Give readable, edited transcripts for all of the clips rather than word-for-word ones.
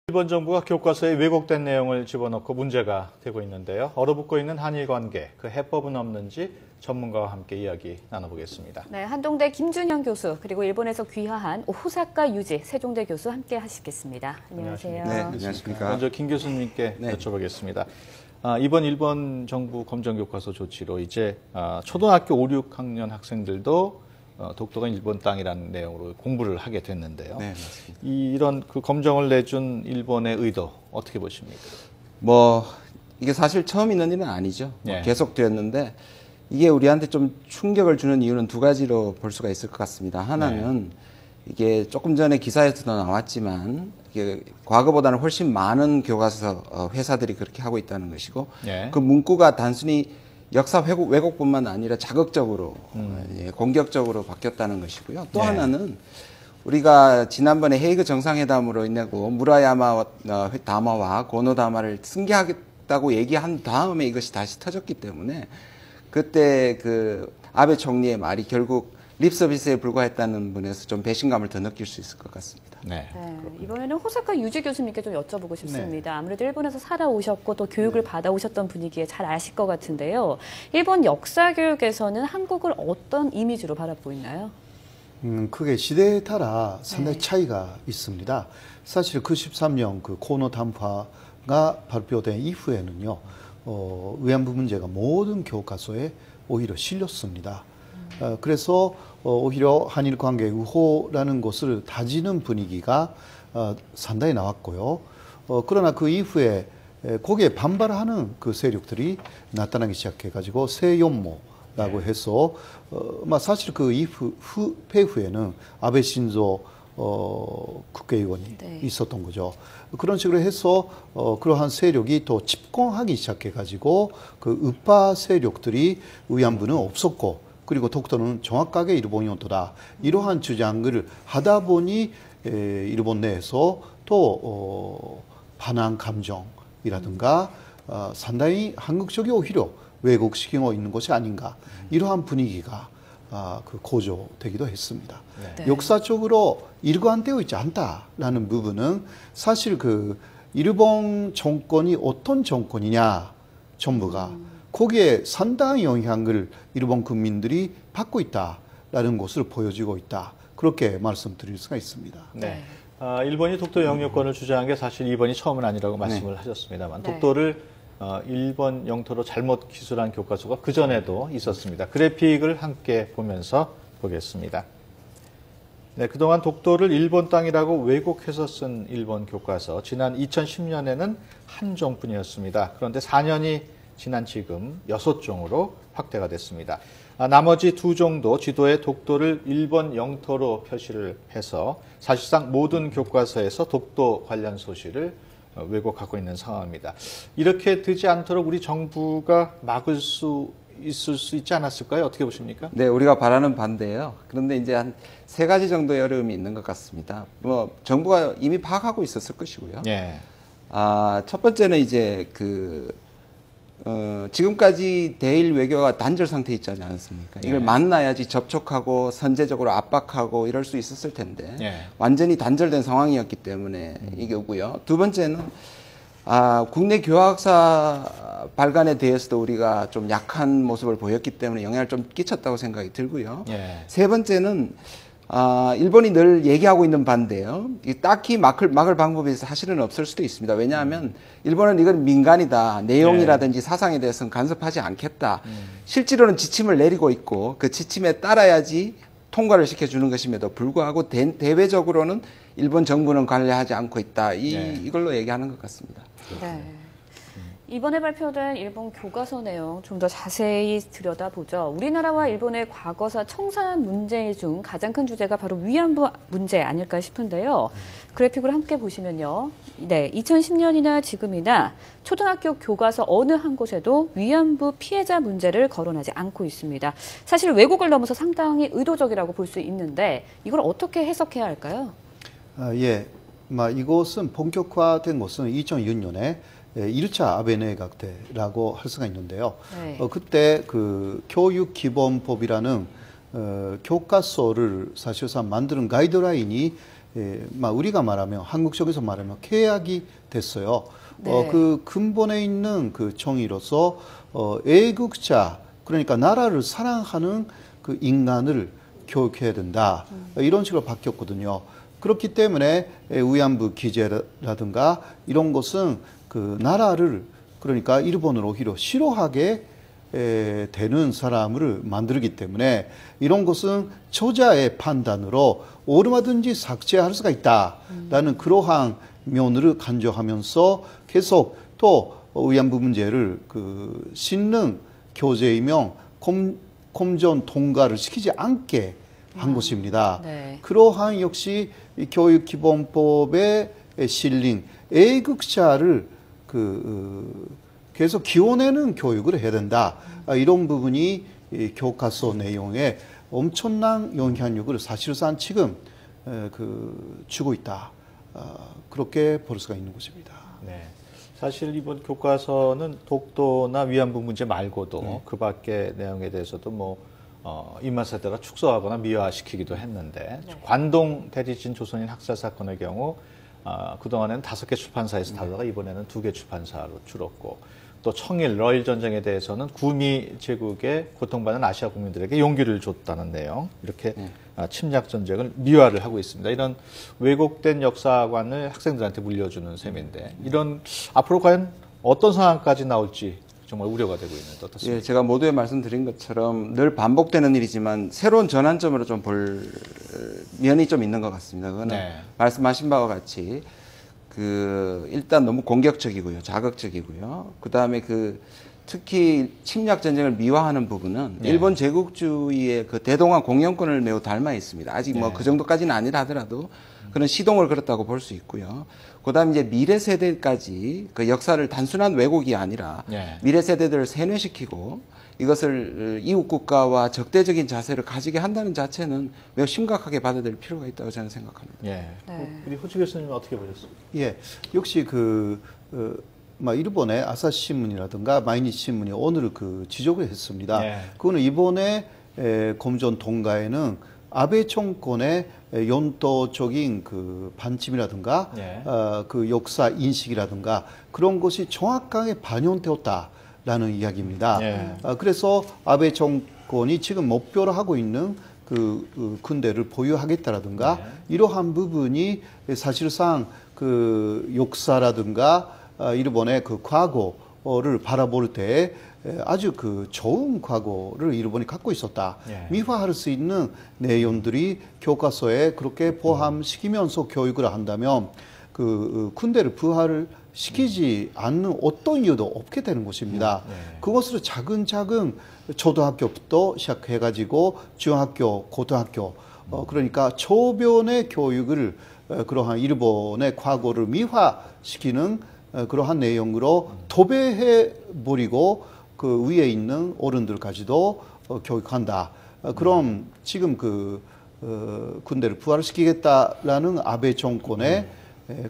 일본 정부가 교과서에 왜곡된 내용을 집어넣고 문제가 되고 있는데요. 얼어붙고 있는 한일 관계, 그 해법은 없는지 전문가와 함께 이야기 나눠보겠습니다. 네, 한동대 김준형 교수, 그리고 일본에서 귀화한 호사카 유지 세종대 교수 함께 하시겠습니다. 안녕하세요. 네, 안녕하십니까. 먼저 김 교수님께 여쭤보겠습니다. 이번 일본 정부 검정교과서 조치로 이제 초등학교 5, 6학년 학생들도 독도가 일본 땅이라는 내용으로 공부를 하게 됐는데요. 네, 맞습니다. 이런 그 검정을 내준 일본의 의도 어떻게 보십니까? 이게 사실 처음 있는 일은 아니죠. 네. 계속되었는데 이게 우리한테 좀 충격을 주는 이유는 두 가지로 볼 수가 있을 것 같습니다. 하나는 이게 조금 전에 기사에서도 나왔지만 이게 과거보다는 훨씬 많은 교과서 회사들이 그렇게 하고 있다는 것이고 그 문구가 단순히 역사 왜곡뿐만 아니라 자극적으로 공격적으로 바뀌었다는 것이고요. 또 하나는 우리가 지난번에 헤이그 정상회담으로 인하고 무라야마 다마와 고노 다마를 승계하겠다고 얘기한 다음에 이것이 다시 터졌기 때문에 그때 그 아베 총리의 말이 결국 립서비스에 불과했다는 분에서 좀 배신감을 더 느낄 수 있을 것 같습니다. 이번에는 호사카 유지 교수님께 좀 여쭤보고 싶습니다. 아무래도 일본에서 살아오셨고 또 교육을 받아오셨던 분위기에 잘 아실 것 같은데요. 일본 역사 교육에서는 한국을 어떤 이미지로 바라보고 있나요? 그게 시대에 따라 상당히 차이가 있습니다. 사실 93년 그 고노 담화가 발표된 이후에는요, 위안부 문제가 모든 교과서에 오히려 실렸습니다. 그래서 오히려 한일 관계 우호라는 것을 다지는 분위기가 상당히 나왔고요. 그러나 그 이후에 거기에 반발하는 그 세력들이 나타나기 시작해가지고 세연모라고 해서 사실 그 후에는 아베 신조 국회의원이 있었던 거죠. 그런 식으로 해서 그러한 세력이 또 집권하기 시작해가지고 그 우파 세력들이 위안부는 없었고 그리고 독도는 정확하게 일본 영토다. 이러한 주장을 하다 보니 일본 내에서 또 반한 감정이라든가 상당히 한국적이 오히려 왜곡시키고 있는 것이 아닌가. 이러한 분위기가 고조되기도 했습니다. 역사적으로 일관되어 있지 않다라는 부분은 사실 그 일본 정권이 어떤 정권이냐 정부가 거기에 상당히 영향을 일본 국민들이 받고 있다라는 것을 보여주고 있다. 그렇게 말씀드릴 수가 있습니다. 일본이 독도 영유권을 주장한 게 사실 이번이 처음은 아니라고 말씀을 하셨습니다만 독도를 일본 영토로 잘못 기술한 교과서가 그전에도 있었습니다. 그래픽을 함께 보면서 보겠습니다. 그동안 독도를 일본 땅이라고 왜곡해서 쓴 일본 교과서 지난 2010년에는 한 종뿐이었습니다. 그런데 4년이 지난 지금 6종으로 확대가 됐습니다. 나머지 2종도 지도에 독도를 일본 영토로 표시를 해서 사실상 모든 교과서에서 독도 관련 소식을 왜곡하고 있는 상황입니다. 이렇게 되지 않도록 우리 정부가 막을 수 있을 수 있지 않았을까요? 어떻게 보십니까? 네, 우리가 바라는 반대예요. 그런데 이제 한 3가지 정도의 어려움이 있는 것 같습니다. 정부가 이미 파악하고 있었을 것이고요. 첫 번째는 이제 지금까지 대일 외교가 단절 상태에 있지 않습니까? 이걸 만나야지 접촉하고 선제적으로 압박하고 이럴 수 있었을 텐데 완전히 단절된 상황이었기 때문에 이거고요. 두 번째는 국내 교학사 발간에 대해서도 우리가 좀 약한 모습을 보였기 때문에 영향을 좀 끼쳤다고 생각이 들고요. 세 번째는 일본이 늘 얘기하고 있는 반대예요. 딱히 막을 방법이 사실은 없을 수도 있습니다. 왜냐하면 일본은 이건 민간이다. 내용이라든지 사상에 대해서는 간섭하지 않겠다. 실제로는 지침을 내리고 있고 그 지침에 따라야지 통과를 시켜주는 것임에도 불구하고 대외적으로는 일본 정부는 관리하지 않고 있다. 이걸로 얘기하는 것 같습니다. 이번에 발표된 일본 교과서 내용 좀 더 자세히 들여다보죠. 우리나라와 일본의 과거사 청산 문제 중 가장 큰 주제가 바로 위안부 문제 아닐까 싶은데요. 그래픽을 함께 보시면요. 2010년이나 지금이나 초등학교 교과서 어느 한 곳에도 위안부 피해자 문제를 거론하지 않고 있습니다. 사실 왜곡을 넘어서 상당히 의도적이라고 볼 수 있는데 이걸 어떻게 해석해야 할까요? 이것은 본격화된 것은 2006년에 1차 아베 내각 때라고 할 수가 있는데요. 그때 그 교육기본법이라는 교과서를 사실상 만드는 가이드라인이 우리가 말하면 한국 쪽에서 말하면 계약이 됐어요. 네. 그 근본에 있는 그 정의로서 애국자 그러니까 나라를 사랑하는 그 인간을 교육해야 된다. 이런 식으로 바뀌었거든요. 그렇기 때문에 위안부 기재라든가 이런 것은 그 나라를 그러니까 일본을 오히려 싫어하게 되는 사람을 만들기 때문에 이런 것은 저자의 판단으로 얼마든지 삭제할 수가 있다라는 그러한 면을 간주하면서 계속 또 위안부 문제를 그 신능 교재이며 검전 통과를 시키지 않게 한 것입니다. 네. 그러한 역시 이 교육기본법에 실린 애국자를 계속 기원하는 교육을 해야 된다. 이런 부분이 이 교과서 내용에 엄청난 영향력을 사실상 지금 주고 있다. 그렇게 볼 수가 있는 것입니다. 네. 사실 이번 교과서는 독도나 위안부 문제 말고도 그 밖의 내용에 대해서도 뭐 인만 세대가 축소하거나 미화시키기도 했는데 관동 대리진 조선인 학살 사건의 경우 그동안에는 5개 출판사에서 다루다가 이번에는 2개 출판사로 줄었고 또 청일, 러일 전쟁에 대해서는 구미 제국에 고통받는 아시아 국민들에게 용기를 줬다는 내용 이렇게 침략 전쟁을 미화를 하고 있습니다. 이런 왜곡된 역사관을 학생들한테 물려주는 셈인데 이런 앞으로 과연 어떤 상황까지 나올지 정말 우려가 되고 있는데 어떻습니까? 예, 제가 모두에 말씀드린 것처럼 늘 반복되는 일이지만 새로운 전환점으로 좀 볼 면이 좀 있는 것 같습니다. 그거는 말씀하신 바와 같이 일단 너무 공격적이고요, 자극적이고요. 그 다음에 특히 침략 전쟁을 미화하는 부분은 일본 제국주의의 그 대동아 공영권을 매우 닮아 있습니다. 아직 뭐 그 정도까지는 아니라 하더라도 그런 시동을 걸었다고 볼 수 있고요. 그다음 이제 미래 세대까지 그 역사를 단순한 왜곡이 아니라 미래 세대들을 세뇌시키고 이것을 이웃 국가와 적대적인 자세를 가지게 한다는 자체는 매우 심각하게 받아들일 필요가 있다고 저는 생각합니다. 우리 호주 교수님은 어떻게 보셨습니까? 예, 역시 일본의 아사히 신문이라든가 마이니치 신문이 오늘 지적을 했습니다. 그거는 이번에 검전 통과에는 아베 정권의 연도적인 반침이라든가 역사 인식이라든가 그런 것이 정확하게 반영되었다라는 이야기입니다. 그래서 아베 정권이 지금 목표로 하고 있는 군대를 보유하겠다라든가 이러한 부분이 사실상 역사라든가 일본의 과거를 바라볼 때 아주 좋은 과거를 일본이 갖고 있었다. 미화할 수 있는 내용들이 교과서에 그렇게 포함시키면서 교육을 한다면 군대를 부활을 시키지 않는 어떤 이유도 없게 되는 것입니다. 그것으로 차근차근 초등학교부터 시작해가지고 중학교, 고등학교 그러니까 초변의 교육을 그러한 일본의 과거를 미화시키는 그러한 내용으로 도배해버리고 위에 있는 어른들까지도 교육한다. 그럼 지금 군대를 부활시키겠다라는 아베 정권의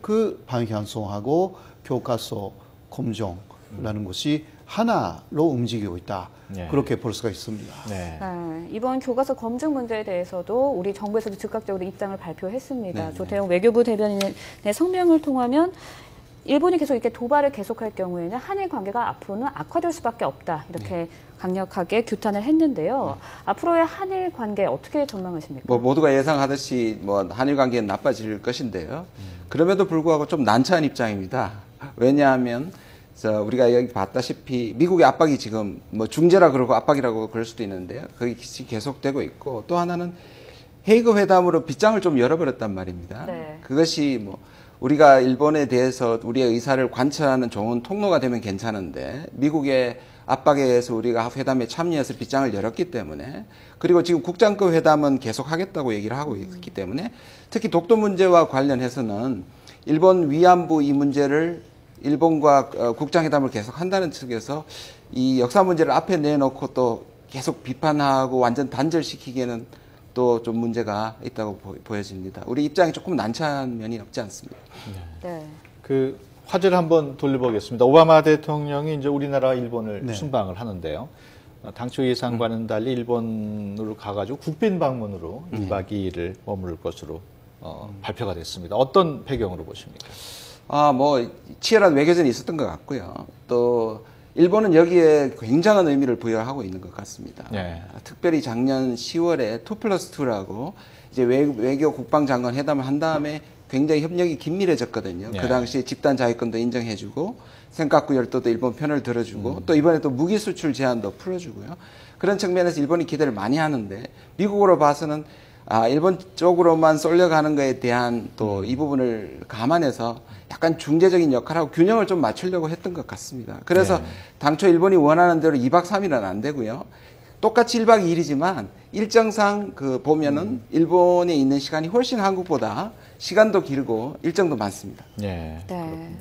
그 방향성하고 교과서 검정라는 것이 하나로 움직이고 있다. 그렇게 볼 수가 있습니다. 이번 교과서 검증 문제에 대해서도 우리 정부에서도 즉각적으로 입장을 발표했습니다. 조태용 외교부 대변인의 성명을 통하면 일본이 계속 이렇게 도발을 계속할 경우에는 한일 관계가 앞으로는 악화될 수밖에 없다. 이렇게 강력하게 규탄을 했는데요. 앞으로의 한일 관계 어떻게 전망하십니까? 모두가 예상하듯이 한일 관계는 나빠질 것인데요. 그럼에도 불구하고 좀 난처한 입장입니다. 왜냐하면 우리가 여기 봤다시피 미국의 압박이 지금 중재라 그러고 압박이라고 그럴 수도 있는데요. 그게 계속되고 있고 또 하나는 헤이그 회담으로 빗장을 좀 열어버렸단 말입니다. 그것이 우리가 일본에 대해서 우리의 의사를 관철하는 좋은 통로가 되면 괜찮은데 미국의 압박에 의해서 우리가 회담에 참여해서 빗장을 열었기 때문에 그리고 지금 국장급 회담은 계속하겠다고 얘기를 하고 있기 때문에 특히 독도 문제와 관련해서는 일본 위안부 이 문제를 일본과 국장회담을 계속한다는 측에서 이 역사 문제를 앞에 내놓고 또 계속 비판하고 완전 단절시키기에는 또 좀 문제가 있다고 보여집니다. 우리 입장이 조금 난처한 면이 없지 않습니다. 화제를 한번 돌려보겠습니다. 오바마 대통령이 이제 우리나라와 일본을 순방을 하는데요. 당초 예상과는 달리 일본으로 가가지고 국빈 방문으로 2박 2일을 머무를 것으로 발표가 됐습니다. 어떤 배경으로 보십니까? 뭐 치열한 외교전이 있었던 것 같고요. 또 일본은 여기에 굉장한 의미를 부여하고 있는 것 같습니다. 네. 특별히 작년 10월에 2+2라고 이제 외교 국방장관 회담을 한 다음에 굉장히 협력이 긴밀해졌거든요. 네. 그 당시에 집단 자위권도 인정해주고 센카쿠 열도도 일본 편을 들어주고 또 이번에 또 무기 수출 제한도 풀어주고요. 그런 측면에서 일본이 기대를 많이 하는데 미국으로 봐서는 일본 쪽으로만 쏠려가는 것에 대한 또 이 부분을 감안해서 약간 중재적인 역할하고 균형을 좀 맞추려고 했던 것 같습니다. 그래서 당초 일본이 원하는 대로 2박 3일은 안 되고요. 똑같이 1박 2일이지만 일정상 보면은 일본에 있는 시간이 훨씬 한국보다 시간도 길고 일정도 많습니다. 네. 네.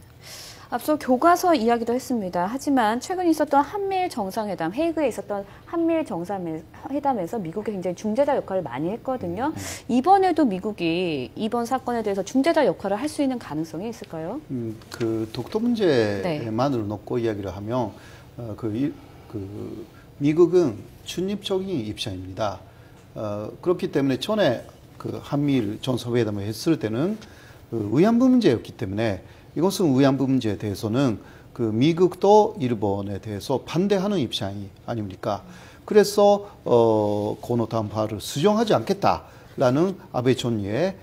앞서 교과서 이야기도 했습니다. 하지만 최근 있었던 한미일 정상회담, 헤이그에 있었던 한미일 정상회담에서 미국이 굉장히 중재자 역할을 많이 했거든요. 이번에도 미국이 이번 사건에 대해서 중재자 역할을 할 수 있는 가능성이 있을까요? 그 독도 문제만으로 놓고 이야기를 하면 미국은 중립적인 입장입니다. 그렇기 때문에 전에 그 한미일 정상회담을 했을 때는 위안부 문제였기 때문에 이것은 위안부 문제에 대해서는 그 미국도 일본에 대해서 반대하는 입장이 아닙니까? 그래서 고노탄파를 수정하지 않겠다라는 아베 총리의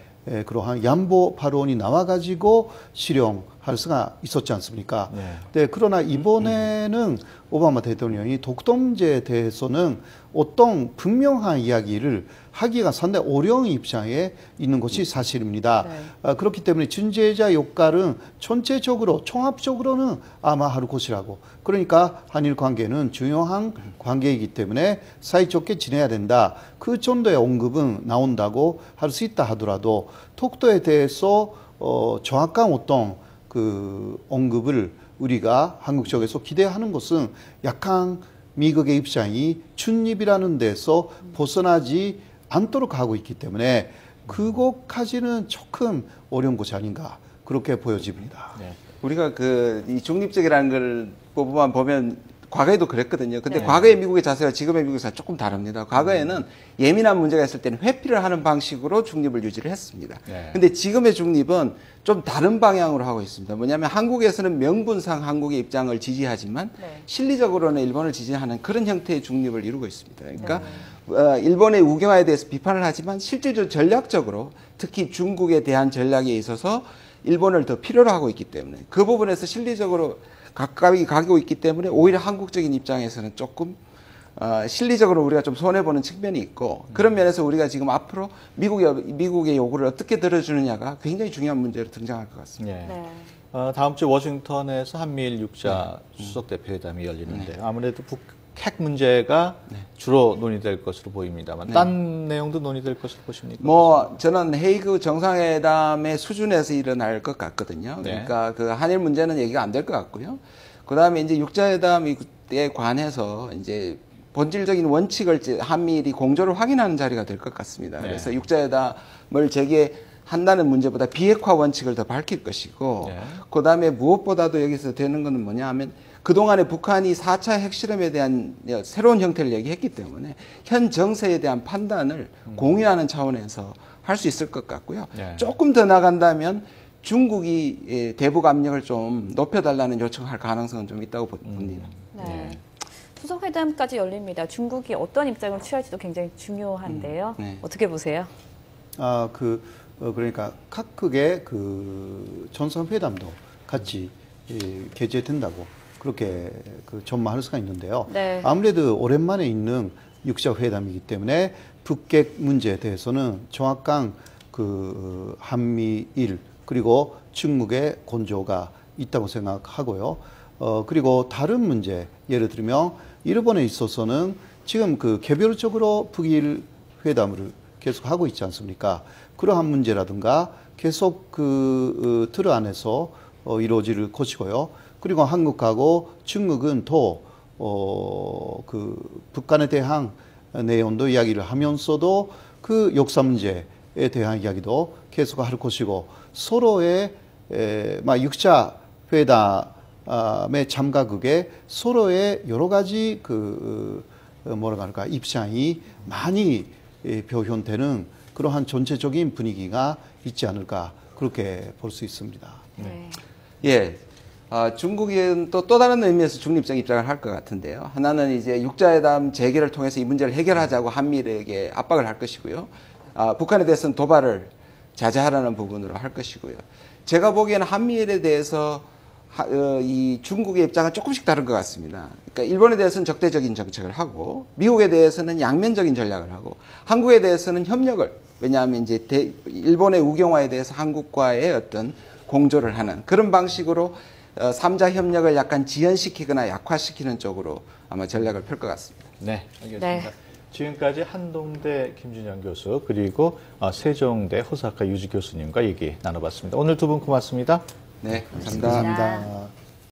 그러한 양보 발언이 나와가지고 실형할 수가 있었지 않습니까? 네, 그러나 이번에는 오바마 대통령이 독도 문제에 대해서는 어떤 분명한 이야기를 하기가 상당히 어려운 입장에 있는 것이 사실입니다. 그렇기 때문에 중재자 역할은 전체적으로 종합적으로는 아마 할 것이라고. 그러니까 한일 관계는 중요한 관계이기 때문에 사이좋게 지내야 된다. 그 정도의 언급은 나온다고 할 수 있다 하더라도 독도에 대해서 정확한 어떤 그 언급을 우리가 한국 쪽에서 기대하는 것은 약간 미국의 입장이 중립이라는 데서 벗어나지 않도록 하고 있기 때문에 그것까지는 조금 어려운 것이 아닌가 그렇게 보여집니다. 네. 우리가 이 중립적이라는 걸 부분만 보면 과거에도 그랬거든요. 근데 과거의 미국의 자세와 지금의 미국의 자세가 조금 다릅니다. 과거에는 예민한 문제가 있을 때는 회피를 하는 방식으로 중립을 유지를 했습니다. 근데 지금의 중립은 좀 다른 방향으로 하고 있습니다. 뭐냐면 한국에서는 명분상 한국의 입장을 지지하지만 실리적으로는 일본을 지지하는 그런 형태의 중립을 이루고 있습니다. 그러니까 일본의 우경화에 대해서 비판을 하지만 실질적으로 전략적으로 특히 중국에 대한 전략에 있어서 일본을 더 필요로 하고 있기 때문에 그 부분에서 실리적으로 가까이 가고 있기 때문에 오히려 한국적인 입장에서는 조금 실리적으로 우리가 좀 손해보는 측면이 있고 그런 면에서 우리가 지금 앞으로 미국의 요구를 어떻게 들어주느냐가 굉장히 중요한 문제로 등장할 것 같습니다. 네. 다음 주 워싱턴에서 한미일 6자 수석대표회담이 열리는데 아무래도 북핵 문제가 주로 논의될 것으로 보입니다만 딴 내용도 논의될 것으로 보십니까? 저는 헤이그 정상회담의 수준에서 일어날 것 같거든요. 그러니까 그 한일 문제는 얘기가 안 될 것 같고요. 그 다음에 이제 6자회담에 관해서 이제 본질적인 원칙을 한미일이 공조를 확인하는 자리가 될 것 같습니다. 그래서 6자회담을 재개한다는 문제보다 비핵화 원칙을 더 밝힐 것이고 그 다음에 무엇보다도 여기서 되는 것은 뭐냐 하면 그동안에 북한이 4차 핵실험에 대한 새로운 형태를 얘기했기 때문에 현 정세에 대한 판단을 공유하는 차원에서 할 수 있을 것 같고요. 조금 더 나간다면 중국이 대북 압력을 좀 높여달라는 요청할 가능성은 좀 있다고 봅니다. 수석회담까지 열립니다. 중국이 어떤 입장을 취할지도 굉장히 중요한데요. 어떻게 보세요? 그러니까 각국의 그 정상회담도 같이 개최된다고 그렇게 전망할 수가 있는데요. 아무래도 오랜만에 있는 6자 회담이기 때문에 북핵 문제에 대해서는 정확한 그 한미일 그리고 중국의 건조가 있다고 생각하고요. 그리고 다른 문제 예를 들면 일본에 있어서는 지금 그 개별적으로 북일 회담을 계속 하고 있지 않습니까? 그러한 문제라든가 계속 그 틀 안에서 이루어질 것이고요. 그리고 한국하고 중국은 또 그 북한에 대한 내용도 이야기를 하면서도 그 역사 문제에 대한 이야기도 계속 할 것이고 서로의 6자 회담의 참가국에 서로의 여러 가지 입장이 많이 표현되는 그러한 전체적인 분위기가 있지 않을까 그렇게 볼 수 있습니다. 네. 예. 중국은 또 다른 의미에서 중립적 입장을 할 것 같은데요. 하나는 이제 육자회담 재개를 통해서 이 문제를 해결하자고 한미일에게 압박을 할 것이고요. 북한에 대해서는 도발을 자제하라는 부분으로 할 것이고요. 제가 보기에는 한미일에 대해서 이 중국의 입장은 조금씩 다른 것 같습니다. 그러니까 일본에 대해서는 적대적인 정책을 하고, 미국에 대해서는 양면적인 전략을 하고, 한국에 대해서는 협력을, 왜냐하면 이제 일본의 우경화에 대해서 한국과의 어떤 공조를 하는 그런 방식으로 3자 협력을 약간 지연시키거나 약화시키는 쪽으로 아마 전략을 펼 것 같습니다. 네, 알겠습니다. 네. 지금까지 한동대 김준영 교수 그리고 세종대 호사카 유지 교수님과 얘기 나눠봤습니다. 오늘 두 분 고맙습니다. 네, 감사합니다. 고맙습니다. 감사합니다.